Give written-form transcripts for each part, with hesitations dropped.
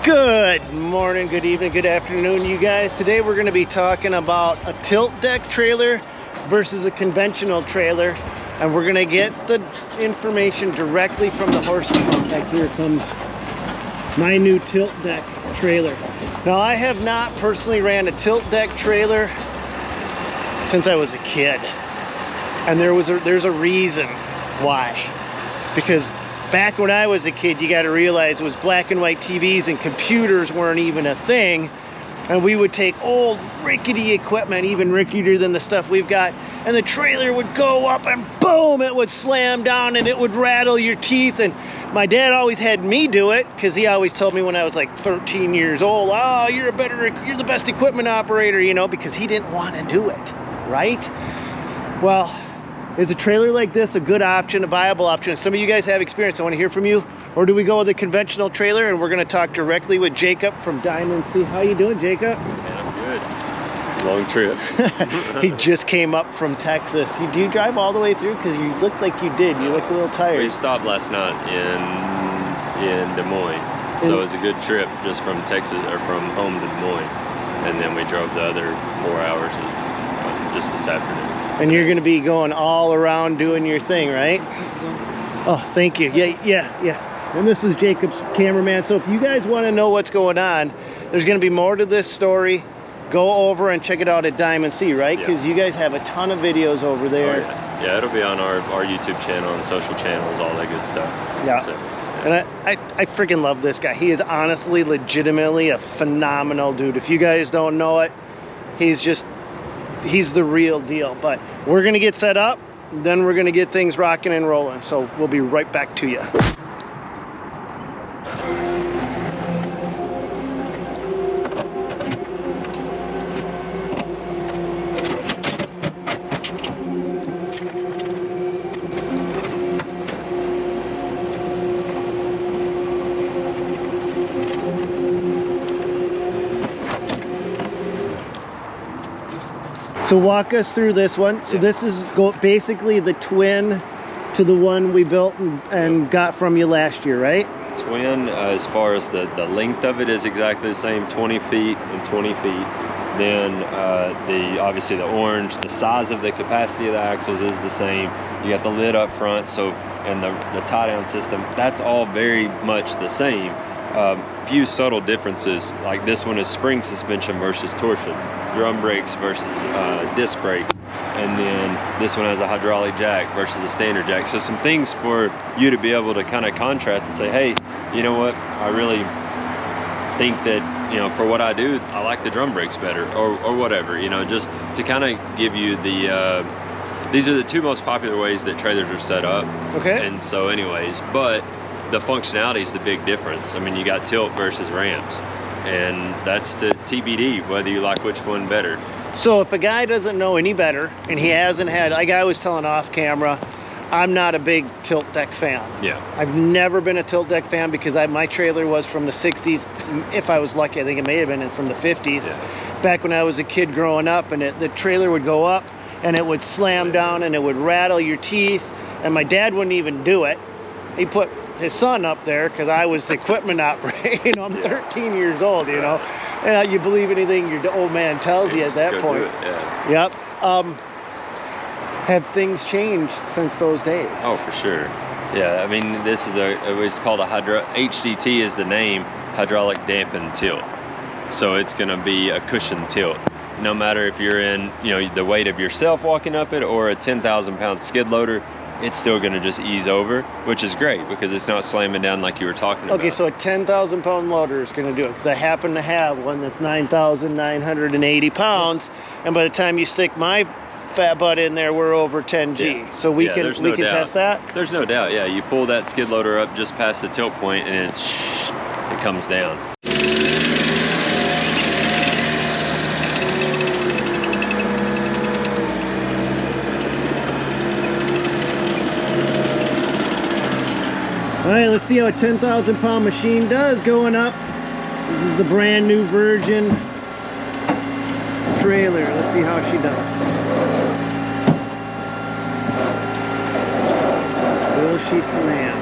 Good morning, good evening, good afternoon, you guys. Today we're going to be talking about a tilt deck trailer versus a conventional trailer, and we're going to get the information directly from the horse's mouth. Like, here comes my new tilt deck trailer. Now, I have not personally ran a tilt deck trailer since I was a kid, and there's a reason why. Because back when I was a kid, you got to realize it was black and white TVs and computers weren't even a thing. And we would take old rickety equipment, even rickier than the stuff we've got, and the trailer would go up and boom, it would slam down and it would rattle your teeth. And my dad always had me do it because he always told me when I was like 13 years old, oh, you're the best equipment operator, you know, because he didn't want to do it, right? Well, is a trailer like this a good option, a viable option? Some of you guys have experience. I want to hear from you. Or do we go with a conventional trailer? And we're going to talk directly with Jacob from Diamond C. How you doing, Jacob? Man, I'm good. Long trip. He just came up from Texas. Do you drive all the way through? Because you look like you did. You look a little tired. We stopped last night in Des Moines. So it was a good trip just from Texas, or from home to Des Moines. And then we drove the other 4 hours just this afternoon. And you're going to be going all around doing your thing, right? Oh, thank you. Yeah. And this is Jacob's cameraman. So if you guys want to know what's going on, there's going to be more to this story. Go over and check it out at Diamond C, right? Because you guys have a ton of videos over there. Oh, yeah, it'll be on our YouTube channel and social channels, all that good stuff. Yeah. So, and I freaking love this guy. He is honestly, legitimately a phenomenal dude. If you guys don't know it, he's the real deal. But we're gonna get set up, then we're gonna get things rocking and rolling. So we'll be right back to you. So walk us through this one. So this is basically the twin to the one we built and got from you last year, right? Twin, as far as the length of it is exactly the same, 20 feet and 20 feet. Then obviously the orange, the size of the capacity of the axles is the same. You got the lid up front, and the tie down system, that's all very much the same. Few subtle differences, like this one is spring suspension versus torsion, drum brakes versus disc brakes, and then this one has a hydraulic jack versus a standard jack. So some things for you to be able to kind of contrast and say, hey, you know what, I really think that, you know, for what I do, I like the drum brakes better, or whatever, you know, just to kind of give you the these are the two most popular ways that trailers are set up. Okay. And so anyways, but the functionality is the big difference. I mean, you got tilt versus ramps, and that's the TBD, whether you like which one better. So if a guy doesn't know any better, and he hasn't had, like I was telling off camera, I'm not a big tilt deck fan. Yeah. I've never been a tilt deck fan because my trailer was from the 60s. If I was lucky, I think it may have been from the 50s. Yeah. Back when I was a kid growing up, and the trailer would go up, and it would slam down, and it would rattle your teeth, and my dad wouldn't even do it. He put his son up there because I was the equipment operator. You know, I'm 13 years old, you know, and you believe anything your old man tells you at that point. Yep. Have things changed since those days? Oh, for sure. Yeah, I mean, this is it's called a HDT is the name, hydraulic dampened tilt. So it's going to be a cushion tilt. No matter if you're in, you know, the weight of yourself walking up it or a 10,000 pound skid loader, it's still going to just ease over, which is great because it's not slamming down like you were talking about. Okay, so a 10,000 pound loader is going to do it, because I happen to have one that's 9,980 pounds, and by the time you stick my fat butt in there, we're over 10G. Yeah. So we can test that? There's no doubt, yeah. You pull that skid loader up just past the tilt point and it comes down. All right, let's see how a 10,000 pound machine does going up. This is the brand new Virgin trailer. Let's see how she does. Will she slam?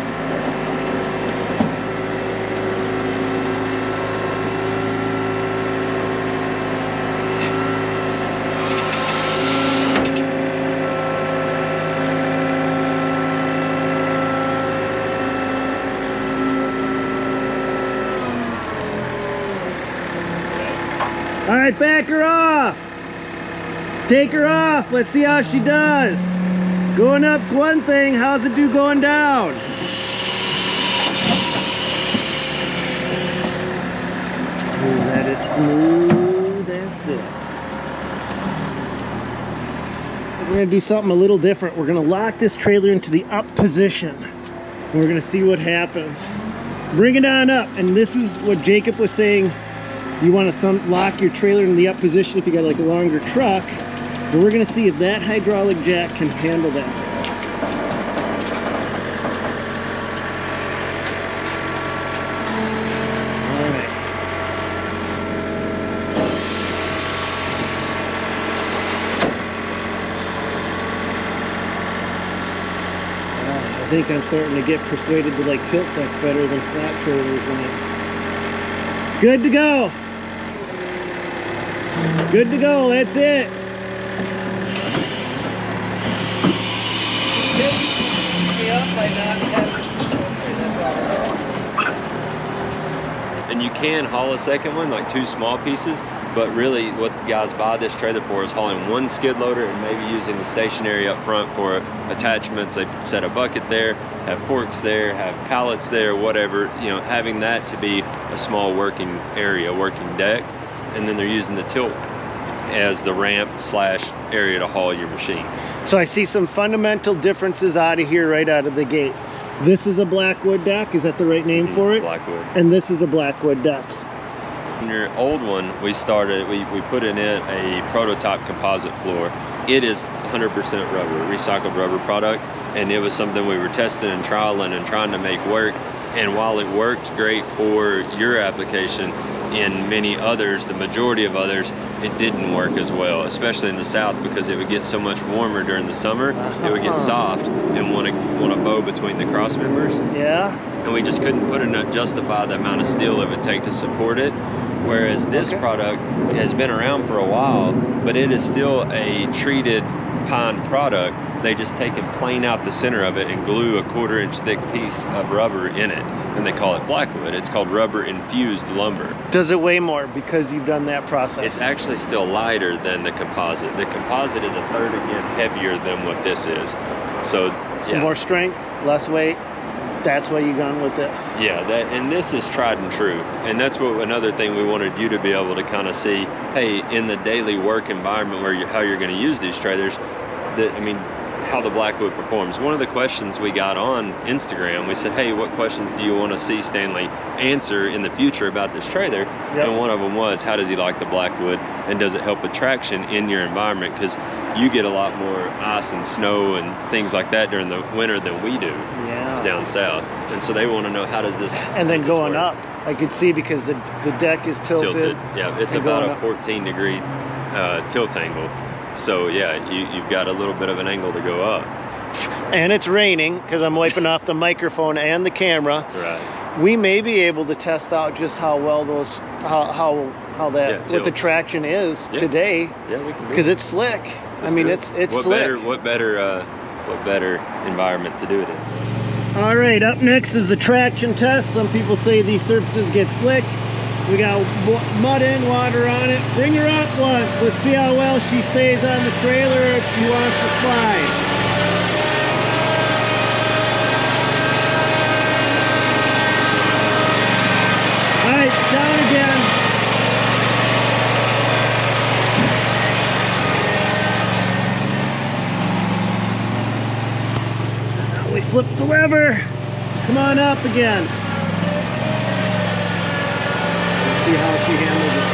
All right, back her off. Take her off. Let's see how she does. Going up's one thing. How's it do going down? Ooh, that is smooth as silk. We're gonna do something a little different. We're gonna lock this trailer into the up position. And we're gonna see what happens. Bring it on up. And this is what Jacob was saying. You want to lock your trailer in the up position if you got like a longer truck. But we're gonna see if that hydraulic jack can handle that. I think I'm starting to get persuaded to like tilt decks better than flat trailers. Good to go. Good to go. That's it. And you can haul a second one, like 2 small pieces, but really what guys buy this trailer for is hauling 1 skid loader and maybe using the stationary up front for attachments. They set a bucket there, have forks there, have pallets there, whatever, you know, having that to be a small working area, working deck, and then they're using the tilt as the ramp / area to haul your machine. So I see some fundamental differences out of here right out of the gate. This is a Blackwood deck, is that the right name for it? Blackwood. And this is a Blackwood deck. In your old one, we put in it a prototype composite floor. It is 100% rubber, recycled rubber product, and it was something we were testing and trialing and trying to make work. And while it worked great for your application, in many others, the majority of others, it didn't work as well, especially in the south, because it would get so much warmer during the summer. It would get soft and want to bow between the cross members. Yeah. And we just couldn't put enough, justify the amount of steel it would take to support it. Whereas this product has been around for a while, but it is still a treated pine product. They just take and plane out the center of it and glue a 1/4 inch thick piece of rubber in it, and they call it Blackwood. It's called rubber infused lumber. Does it weigh more because you've done that process? It's actually still lighter than the composite. The composite is 1/3 again heavier than what this is. So yeah. More strength, less weight. That's why you gone with this. Yeah, and this is tried and true. And that's what another thing we wanted you to be able to kind of see, hey, in the daily work environment where how you're going to use these trailers, how the Blackwood performs. One of the questions we got on Instagram, we said, hey, what questions do you want to see Stanley answer in the future about this trailer? Yep. And one of them was, how does he like the Blackwood, and does it help with traction in your environment? Because you get a lot more ice and snow and things like that during the winter than we do down south. And so they want to know, how does this And then going up, I could see, because the deck is tilted. Yeah, it's about a 14-degree tilt angle. So yeah, you've got a little bit of an angle to go up. And it's raining, because I'm wiping off the microphone and the camera. Right. We may be able to test out just how well those, what the traction is today. Yeah, we can. Because it's slick. It's slick. What better environment to do it in? All right, up next is the traction test. Some people say these surfaces get slick. We got mud and water on it. Bring her up once. Let's see how well she stays on the trailer if she wants to slide. All right, down again. Now we flip the lever. Come on up again. See how she handles this.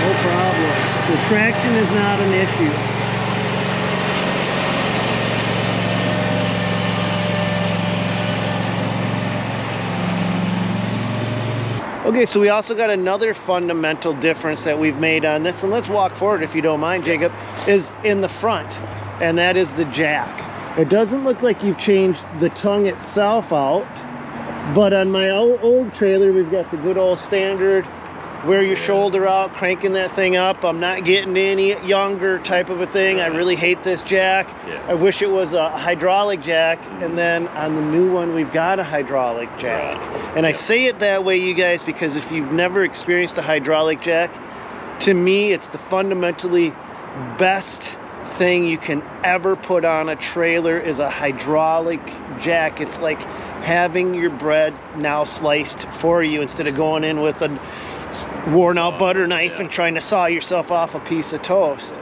No problem. So traction is not an issue. Okay, so we also got another fundamental difference that we've made on this, and let's walk forward if you don't mind, Jacob, is in the front, and that is the jack. It doesn't look like you've changed the tongue itself out, but on my old trailer, we've got the good old standard wear your shoulder out, cranking that thing up. I'm not getting any younger type of a thing. I really hate this jack. Yeah. I wish it was a hydraulic jack. And then on the new one, we've got a hydraulic jack. Right. And I say it that way, you guys, because if you've never experienced a hydraulic jack, to me, it's the fundamentally best thing you can ever put on a trailer is a hydraulic jack. It's like having your bread now sliced for you instead of going in with a worn out butter knife and trying to saw yourself off a piece of toast.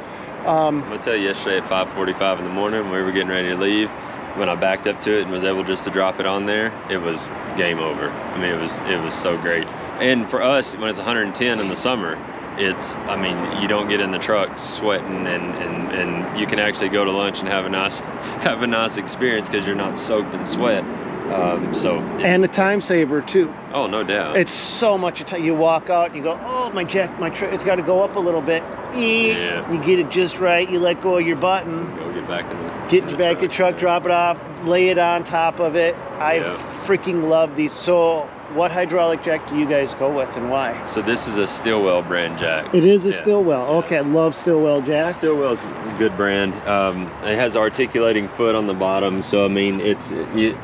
I'm gonna tell you, yesterday at 5:45 in the morning, when we were getting ready to leave, when I backed up to it and was able just to drop it on there, it was game over. I mean, it was so great. And for us, when it's 110 in the summer, I mean, you don't get in the truck sweating, and you can actually go to lunch and have a nice experience because you're not soaked in sweat. And a time saver too. Oh, no doubt. It's so much time. You walk out and you go, oh, my it's got to go up a little bit. Yeah. You get it just right. You let go of your button. Go get back in the Get the truck, drop it off, lay it on top of it. I freaking love these. So what hydraulic jack do you guys go with and why? So this is a Stillwell brand jack. It is a Stillwell. Okay, I love Stillwell jacks. Stillwell's a good brand. It has articulating foot on the bottom, so I mean it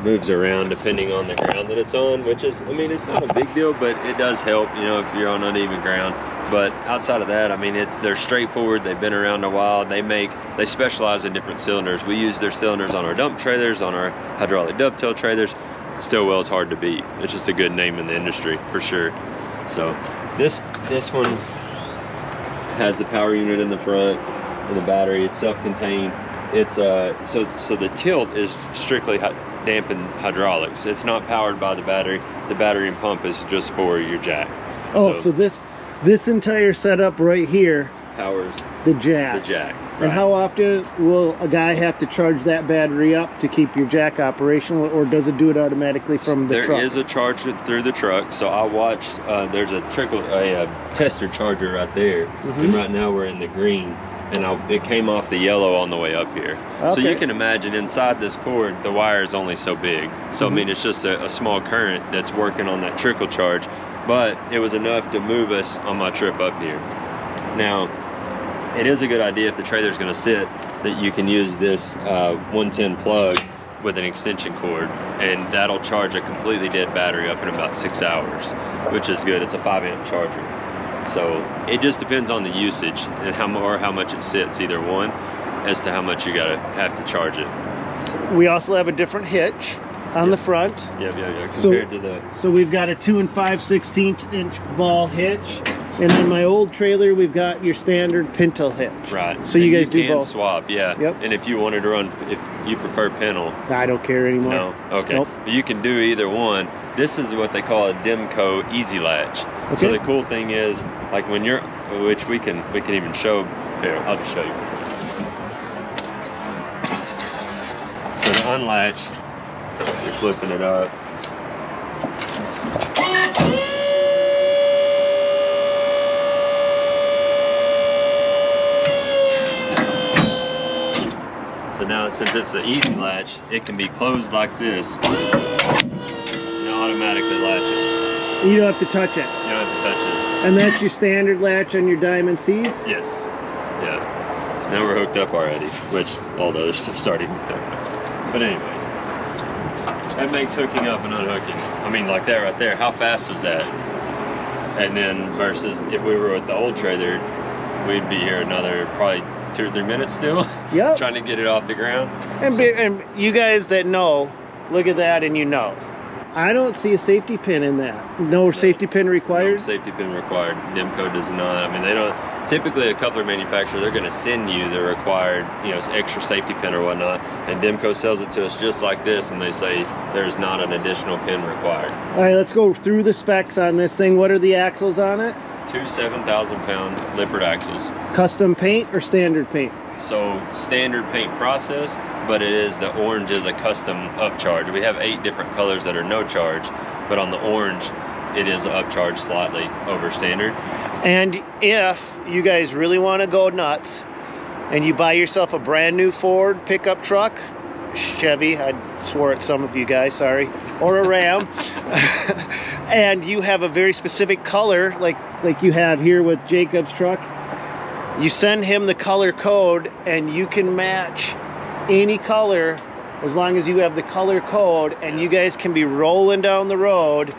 moves around depending on the ground that it's on, which is, I mean, it's not a big deal, but it does help, you know, if you're on uneven ground. But outside of that, I mean, they're straightforward. They've been around a while. They specialize in different cylinders. We use their cylinders on our dump trailers, on our hydraulic dovetail trailers. Stillwell's hard to beat. It's just a good name in the industry for sure. So this one has the power unit in the front and the battery. It's self-contained. It's so the tilt is strictly dampened hydraulics. It's not powered by the battery. The battery and pump is just for your jack. Oh, so this entire setup right here powers the jack. The jack. Right. And how often will a guy have to charge that battery up to keep your jack operational, or does it do it automatically from the truck? There is a charge through the truck. So I watched, there's a tester charger right there. And right now we're in the green, and it came off the yellow on the way up here. Okay. So you can imagine inside this cord, the wire is only so big. So I mean, it's just a small current that's working on that trickle charge, but it was enough to move us on my trip up here. Now, it is a good idea if the trailer's going to sit that you can use this 110 plug with an extension cord, and that'll charge a completely dead battery up in about 6 hours, which is good. It's a 5-amp charger. So it just depends on the usage and how much it sits, either one, as to how much you have to charge it. So. We also have a different hitch on the front. Yeah. Compared to the. So we've got a 2 5/16 inch ball hitch. And on my old trailer, we've got your standard pintle hitch. Right. So you guys do both. Swap, yeah. Yep. And if you wanted to run, if you prefer pintle. I don't care anymore. No. Okay. Nope. You can do either one. This is what they call a Demco Easy Latch. Okay. So the cool thing is, like when you're, which we can even show. Here, I'll just show you. So to unlatch, you're flipping it up. So now, since it's the easy latch, it can be closed like this, and it automatically latches. You don't have to touch it. You don't have to touch it. And that's your standard latch on your Diamond C's? Yes. Yeah. Now we're hooked up already, which all the other stuff's already hooked up. But anyways, that makes hooking up and unhooking. I mean, like that right there, how fast was that? And then versus if we were with the old trailer, we'd be here another probably 2 or 3 minutes still. Yep. Trying to get it off the ground. And you guys that know, look at that and you know. I don't see a safety pin in that. No safety pin required? No safety pin required. Demco does not. I mean, they don't. Typically, a coupler manufacturer, they're going to send you the required, extra safety pin or whatnot. And Demco sells it to us just like this, and they say there's not an additional pin required. All right, let's go through the specs on this thing. What are the axles on it? 2 7,000-pound Lippert axles. Custom paint or standard paint? So standard paint process, but the orange is a custom upcharge. We have 8 different colors that are no charge, but on the orange, it is upcharged slightly over standard. And if you guys really want to go nuts and you buy yourself a brand new Ford pickup truck, Chevy, I swore at some of you guys, sorry, or a Ram, and you have a very specific color, like like you have here with Jacob's truck, you send him the color code and you can match any color as long as you have the color code, and you guys can be rolling down the road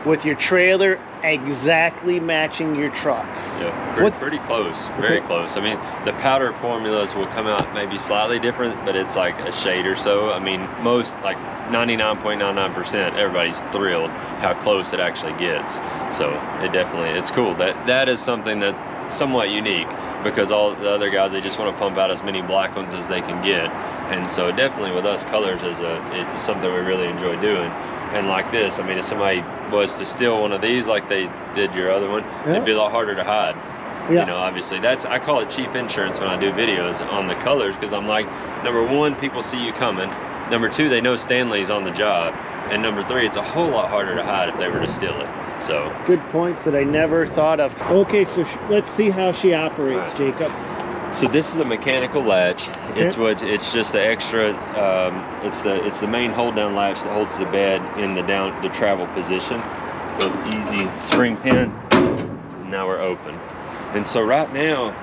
with your trailer exactly matching your truck. Yeah, pretty close, very close. I mean, the powder formulas will come out maybe slightly different, but it's like a shade or so. I mean, most, like 99.99%, everybody's thrilled how close it actually gets. So it's cool. That is something that's somewhat unique, because all the other guys, they just want to pump out as many black ones as they can get. And so definitely with us, colors is it's something we really enjoy doing. And like this, I mean, if somebody was to steal one of these like they did your other one, it'd be a lot harder to hide. Yes. You know, obviously I call it cheap insurance when I do videos on the colors, because I'm like, number one, people see you coming. Number two, they know Stanley's on the job. And number three, it's a whole lot harder to hide if they were to steal it. So good points that I never thought of. Okay, so let's see how she operates, right, Jacob. So this is a mechanical latch. Okay. It's just the extra. It's the main hold down latch that holds the bed in the travel position. So it's easy. Spring pin. And now we're open. And so right now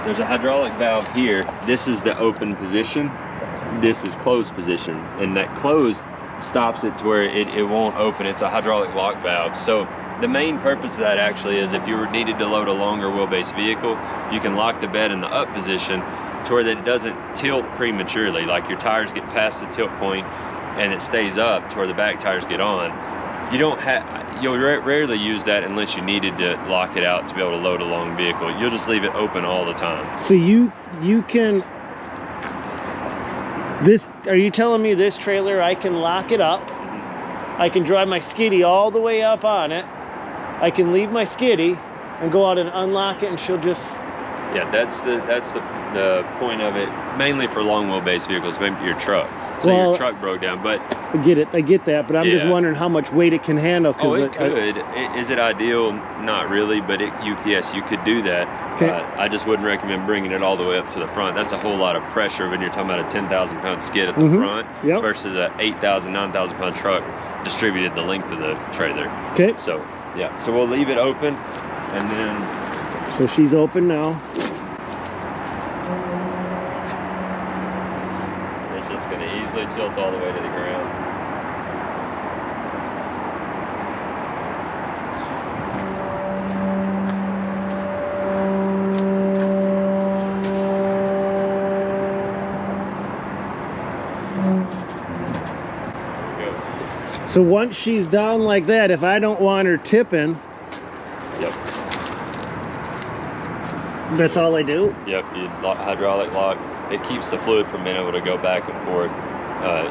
there's a hydraulic valve here. This is the open position. This is closed position, and that closed stops it to where it won't open. It's a hydraulic lock valve. So the main purpose of that actually is if you needed to load a longer wheelbase vehicle, you can lock the bed in the up position to where that it doesn't tilt prematurely. Like your tires get past the tilt point and it stays up to where the back tires get on. You'll rarely use that unless you needed to lock it out to be able to load a long vehicle. You'll just leave it open all the time. So you can, are you telling me this trailer, I can lock it up, I can drive my skiddy all the way up on it, I can leave my skiddy and go out and unlock it, and she'll just... Yeah, that's the point of it, mainly for long wheelbase vehicles, maybe your truck. So your truck broke down, but... I get that, but I'm just wondering how much weight it can handle. Oh, it could. Is it ideal? Not really, but yes, you could do that. Okay. I just wouldn't recommend bringing it all the way up to the front. That's a whole lot of pressure when you're talking about a 10,000 pound skid at the front versus a 8,000, 9,000 pound truck distributed the length of the trailer. Okay. So, yeah, so we'll leave it open, and then... So she's open now. It's just going to easily tilt all the way to the ground. So once she's down like that, if I don't want her tipping, that's all I do? Yep, you hydraulic lock. It keeps the fluid from being able to go back and forth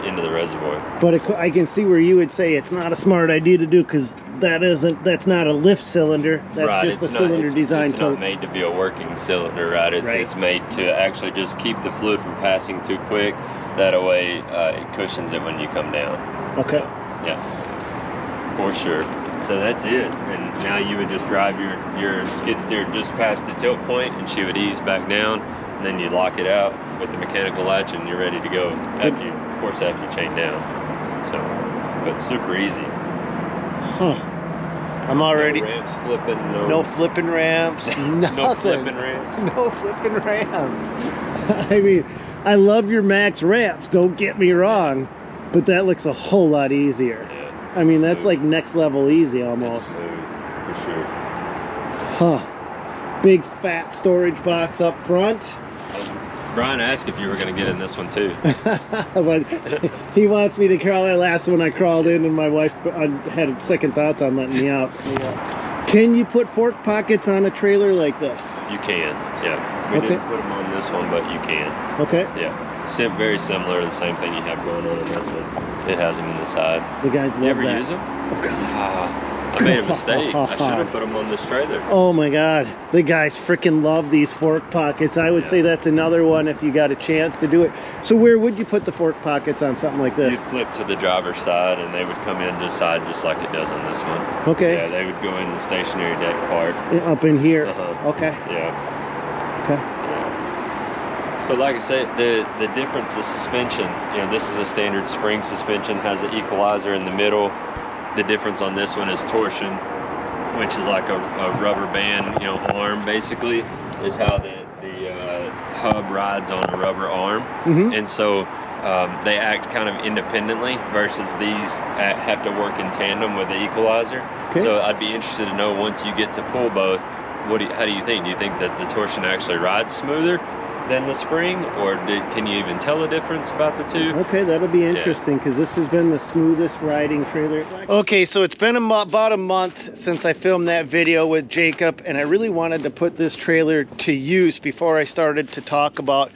into the reservoir. But I can see where you would say it's not a smart idea to do, because that's not a lift cylinder. That's just the cylinder designed to... It's not made to be a working cylinder, right? It's made to actually just keep the fluid from passing too quick. That way it cushions it when you come down. Okay. So, yeah, for sure. So that's it, and now you would just drive your skid steer just past the tilt point, and she would ease back down, and then you lock it out with the mechanical latch, and you're ready to go. After you chain down. So, but super easy. Huh. I'm already... No ramps flipping, no flipping ramps, nothing. No flipping ramps. No flipping ramps. I mean, I love your max ramps, don't get me wrong, but that looks a whole lot easier. Yeah, I mean, that's like next level easy almost. It's smooth, for sure. Huh. Big fat storage box up front. Brian asked if you were going to get in this one too. But he wants me to crawl. That last one I crawled in, and my wife had second thoughts on letting me out. Can you put fork pockets on a trailer like this? You can, yeah. We didn't put them on this one, but you can. Okay. Yeah. Very similar to the same thing you have going on in this one. It has them in the side. The guys love that. You ever use them? Oh, God. I made a mistake. I should have put them on this trailer. Oh my God. The guys freaking love these fork pockets. I would say that's another one if you got a chance to do it. So where would you put the fork pockets on something like this? You'd flip to the driver's side, and they would come in this side just like it does on this one. Okay. Yeah, they would go in the stationary deck part. Up in here? Okay. Yeah. Okay. Yeah. So like I said, the difference is suspension. You know, this is a standard spring suspension, has the equalizer in the middle. The difference on this one is torsion. which is like a rubber band, you know, arm basically, is how the hub rides on a rubber arm. And so they act kind of independently versus these have to work in tandem with the equalizer. So I'd be interested to know, once you get to pull both, how do you think? Do you think that the torsion actually rides smoother than the spring, or can you even tell a difference about the two? Okay, that'll be interesting, because this has been the smoothest riding trailer. Okay, so it's been about a month since I filmed that video with Jacob, and I really wanted to put this trailer to use before I started to talk about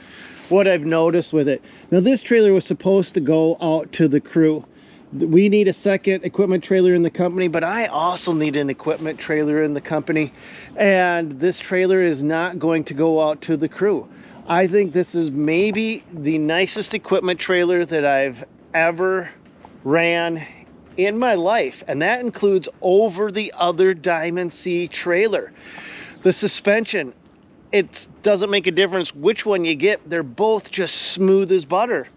what I've noticed with it. Now, this trailer was supposed to go out to the crew. We need a second equipment trailer in the company, but I also need an equipment trailer in the company, and this trailer is not going to go out to the crew. I think this is maybe the nicest equipment trailer that I've ever ran in my life, and that includes over the other Diamond C trailer. The suspension, it doesn't make a difference which one you get. They're both just smooth as butter.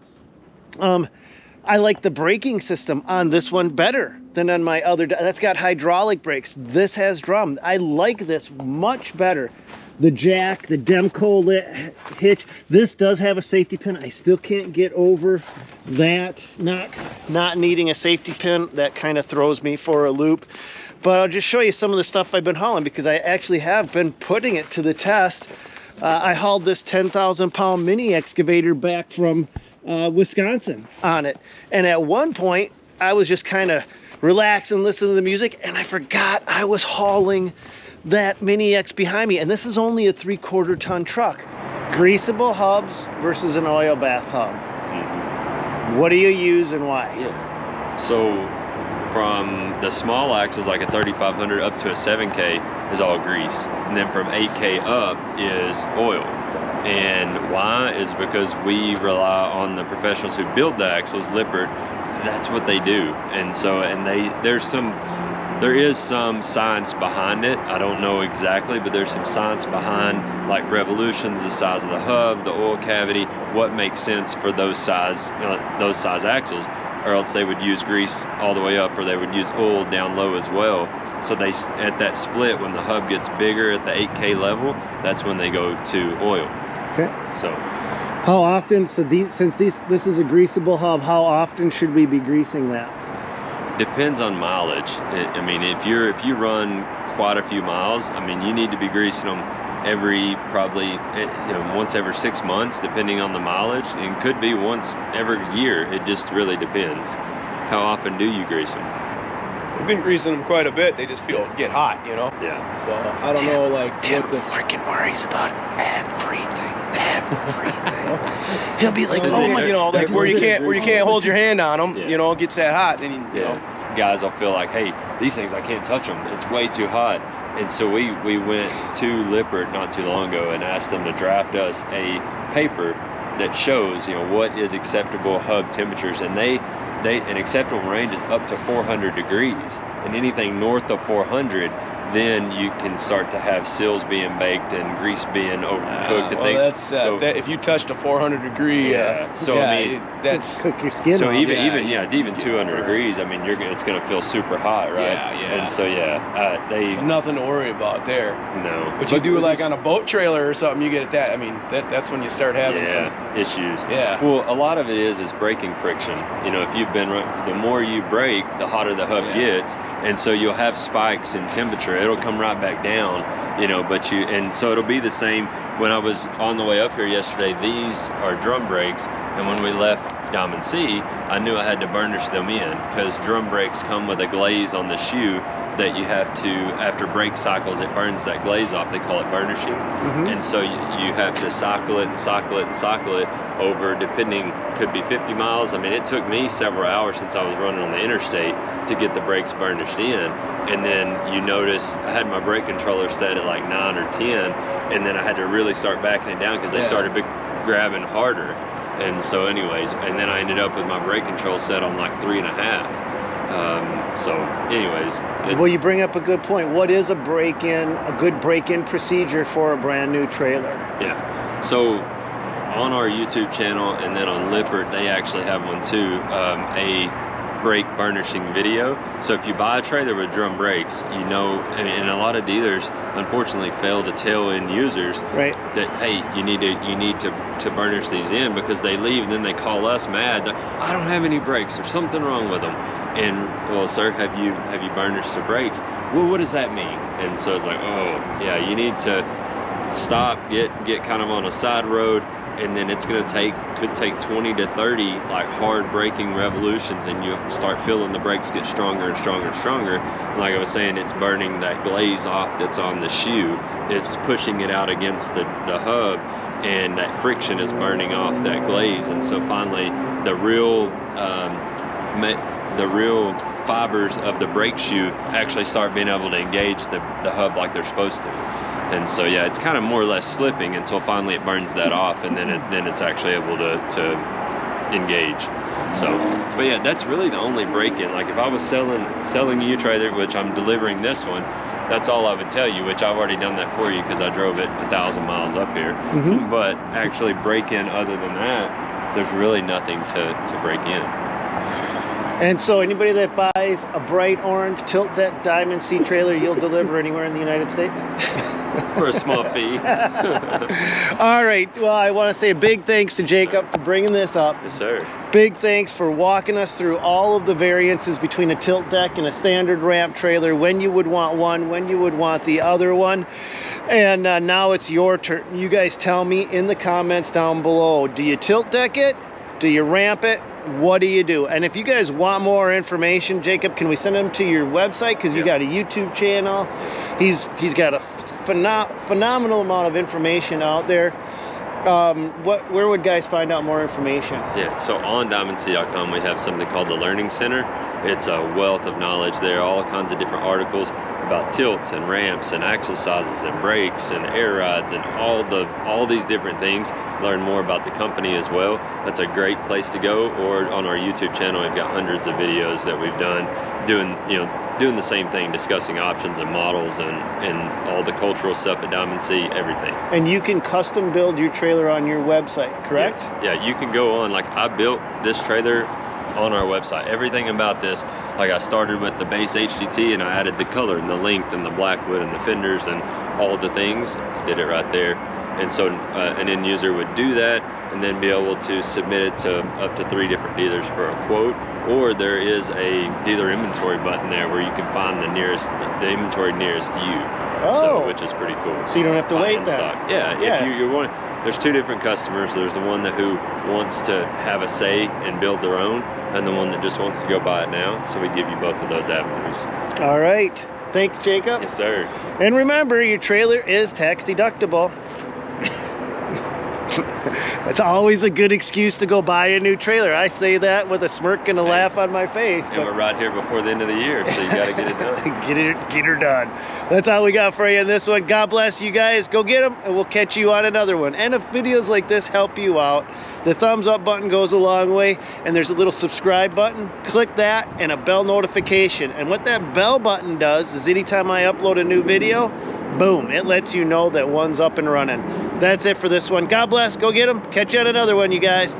I like the braking system on this one better than on my other. That's got hydraulic brakes. This has drum. I like this much better. The jack, the Demco hitch. This does have a safety pin. I still can't get over that. Not needing a safety pin. That kind of throws me for a loop. But I'll just show you some of the stuff I've been hauling, because I actually have been putting it to the test. I hauled this 10,000 pound mini excavator back from Wisconsin on it, and at one point I was just kind of relaxing, listening to the music, and I forgot I was hauling that mini X behind me, and this is only a 3/4 ton truck. Greasable hubs versus an oil bath hub. What do you use and why? So from the small axles, like a 3500 up to a 7K, is all grease, and then from 8K up is oil. And why is because we rely on the professionals who build the axles. Lippert, that's what they do. And so, there is some science behind it. I don't know exactly, but there's some science behind, like, revolutions, the size of the hub, the oil cavity, what makes sense for those size axles. Or else they would use grease all the way up, or they would use oil down low as well. So they, at that split, when the hub gets bigger at the 8K level, that's when they go to oil. Okay. So how often, since this is a greasable hub, how often should we be greasing that? Depends on mileage. I mean, if you run quite a few miles, I mean, you need to be greasing them probably once every 6 months, depending on the mileage, and could be once every year. It just really depends. How often do you grease them? We've been greasing them quite a bit. They just get hot, you know. Yeah. So I don't know, like, Tim what the freaking worries about everything. He'll be like, "Oh my," you know, like where you can't hold your hand on them. Yeah. You know, it gets that hot, and you know. Guys will feel like, hey, these things, I can't touch them. It's way too hot. And so we went to Lippert not too long ago and asked them to draft us a paper that shows, what is acceptable hub temperatures, and an acceptable range is up to 400 degrees, and anything north of 400, then you can start to have seals being baked and grease being overcooked and things. That's if you touched a 400 degree. So I mean, that's cook your skin so off. even 200 degrees. I mean, it's going to feel super hot, right? Yeah. And so so nothing to worry about there. No. But you do, like, on a boat trailer or something, you get that. I mean, that's when you start having some issues. Yeah. Well, a lot of it is braking friction. If you've been, the more you brake, the hotter the hub gets, and so you'll have spikes in temperature. It'll come right back down, and so it'll be the same. When I was on the way up here yesterday, these are drum brakes, and when we left Diamond C, I knew I had to burnish them in, because drum brakes come with a glaze on the shoe that you have to, after brake cycles, it burns that glaze off. They call it burnishing. And so you have to cycle it and cycle it and cycle it over, depending, could be 50 miles. I mean, it took me several hours since I was running on the interstate to get the brakes burnished in. And then you notice I had my brake controller set at like 9 or 10, and then I had to really start backing it down because they started grabbing harder. And so anyways, and then I ended up with my brake control set on like 3.5. So anyways. Well, you bring up a good point. What is a good break-in procedure for a brand new trailer? Yeah. So on our YouTube channel and then on Lippert, they actually have one too. brake burnishing video. So if you buy a trailer with drum brakes, you know, and a lot of dealers unfortunately fail to tell end users Right. that, hey, you need to burnish these in, because they leave and then they call us mad that I don't have any brakes, there's something wrong with them. And well, sir, have you burnished the brakes? Well, what does that mean? And so it's like, oh yeah, you need to stop, get kind of on a side road, and then it's could take 20 to 30 like hard braking revolutions, and you start feeling the brakes get stronger and stronger and stronger. And like I was saying, it's burning that glaze off that's on the shoe. It's pushing it out against the hub, and that friction is burning off that glaze. And so finally the real fibers of the brake shoe actually start being able to engage the hub like they're supposed to. And so yeah, it's kind of more or less slipping until finally it burns that off, and then it's actually able to engage. So, but yeah, that's really the only break-in. Like if I was selling you a trailer, which I'm delivering this one, that's all I would tell you, which I've already done that for you because I drove it 1,000 miles up here. Mhm. But actually break in other than that, there's really nothing to break in. And so anybody that buys a bright orange tilt deck Diamond C trailer, you'll deliver anywhere in the United States? For a small fee. All right. Well, I want to say a big thanks to Jacob for bringing this up. Yes, sir. Big thanks for walking us through all of the variances between a tilt deck and a standard ramp trailer, when you would want one, when you would want the other one. And now it's your turn. You guys tell me in the comments down below, do you tilt deck it? Do you ramp it? What do you do? And if you guys want more information, Jacob, can we send them to your website? Because you got a YouTube channel. He's got a phenomenal amount of information out there. Where would guys find out more information? Yeah, so on DiamondC.com we have something called the Learning Center. It's a wealth of knowledge there, all kinds of different articles about tilts and ramps and axle sizes and brakes and air rods and all these different things. Learn more about the company as well. That's a great place to go. Or on our YouTube channel, we've got hundreds of videos that we've done doing the same thing, discussing options and models and all the cultural stuff at Diamond C, everything. And you can custom build your trailer on your website, correct? Yeah, you can go on, like I built this trailer on our website. Everything about this, like I started with the base HDT and I added the color and the length and the blackwood and the fenders and all the things, did it right there. And so an end user would do that and then be able to submit it to up to 3 different dealers for a quote. Or there is a dealer inventory button there where you can find the inventory nearest to you. Oh. So, which is pretty cool. So you don't have to wait then. Stock. Yeah, if you're one, there's 2 different customers. There's the one who wants to have a say and build their own, and the one that just wants to go buy it now. So we give you both of those avenues. All right. Thanks, Jacob. Yes, sir. And remember, your trailer is tax deductible. It's always a good excuse to go buy a new trailer. I say that with a smirk and a laugh on my face. And we're right here before the end of the year, so you got to get it done. Get her done. That's all we got for you in this one. God bless you guys. Go get them, and we'll catch you on another one. And if videos like this help you out, the thumbs up button goes a long way, and there's a little subscribe button. Click that and a bell notification. And what that bell button does is anytime I upload a new video, boom, it lets you know that one's up and running. That's it for this one. God bless. Go get them. Catch you on another one, you guys.